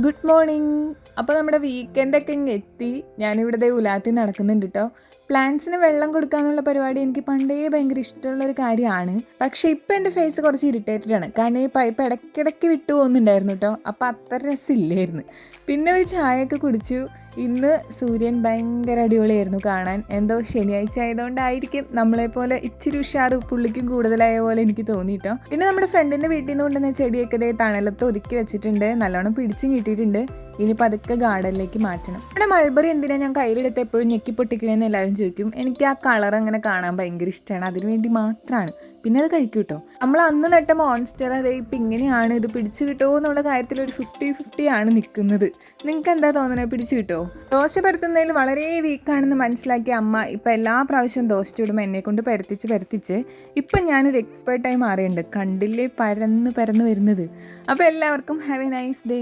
Good morning. അപ്പോൾ നമ്മുടെ വീക്കെൻഡൊക്കെ ഇങ്ങ് എത്തി. ഞാനിവിടെ ഉലാത്തി നടക്കുന്നുണ്ട് കേട്ടോ. പ്ലാന്റ്സിന് വെള്ളം കൊടുക്കാന്നുള്ള പരിപാടി എനിക്ക് പണ്ടേ ഭയങ്കര ഇഷ്ടമുള്ളൊരു കാര്യമാണ്. പക്ഷേ ഇപ്പം എൻ്റെ ഫേസ് കുറച്ച് ഇറിറ്റേറ്റഡ് ആണ്. കാരണം ഈ പൈപ്പ് ഇടയ്ക്കിടയ്ക്ക് വിട്ടു പോകുന്നുണ്ടായിരുന്നു കേട്ടോ. അപ്പോൾ അത്ര രസമില്ലായിരുന്നു. പിന്നെ ഒരു ചായയൊക്കെ കുടിച്ചു. ഇന്ന് സൂര്യൻ ഭയങ്കര അടിപൊളിയായിരുന്നു കാണാൻ. എന്തോ ശനിയാഴ്ച ആയതുകൊണ്ടായിരിക്കും നമ്മളെപ്പോലെ ഇച്ചിരി ഉഷാറ് പുള്ളിക്കും കൂടുതലായ പോലെ എനിക്ക് തോന്നിയിട്ടോ. പിന്നെ നമ്മുടെ ഫ്രണ്ടിൻ്റെ വീട്ടിൽ നിന്ന് കൊണ്ടുവന്ന ചെടിയൊക്കെ തണലത്ത് ഒതുക്കി വെച്ചിട്ടുണ്ട്. നല്ലോണം പിടിച്ചും കിട്ടിയിട്ടുണ്ട്. ഇനി പതുക്കെ ഗാർഡനിലേക്ക് മാറ്റണം. നമ്മുടെ മൾബറി എന്തിനാണ് ഞാൻ കയ്യിലെടുത്ത് എപ്പോഴും ഞെക്കി പൊട്ടിക്കണേന്ന് എല്ലാവരും ചോദിക്കും. എനിക്ക് ആ കളർ അങ്ങനെ കാണാൻ ഭയങ്കര ഇഷ്ടമാണ്. അതിനു വേണ്ടി മാത്രമാണ്. പിന്നെ അത് കഴിക്കും കേട്ടോ. നമ്മൾ അന്ന് നട്ട മോൺസ്റ്റർ അതെ ഇപ്പം ഇങ്ങനെയാണ്. ഇത് പിടിച്ചു കിട്ടുമോ എന്നുള്ള കാര്യത്തിൽ ഒരു 50-50 ആണ് നിൽക്കുന്നത്. നിങ്ങൾക്ക് എന്താ തോന്നുന്നത്, പിടിച്ചു കിട്ടുമോ? ദോശ പരത്തുന്നതിൽ വളരെ വീക്കാണെന്ന് മനസ്സിലാക്കിയ അമ്മ ഇപ്പം എല്ലാ പ്രാവശ്യവും ദോശ ചൂടുമ്പോൾ എന്നെ കൊണ്ട് പരത്തിച്ച് ഇപ്പം ഞാനൊരു എക്സ്പേർട്ടായി മാറിയിട്ടുണ്ട്. കണ്ടില്ലേ പരന്ന് വരുന്നത്. അപ്പോൾ എല്ലാവർക്കും ഹാവ് എ നൈസ് ഡേ.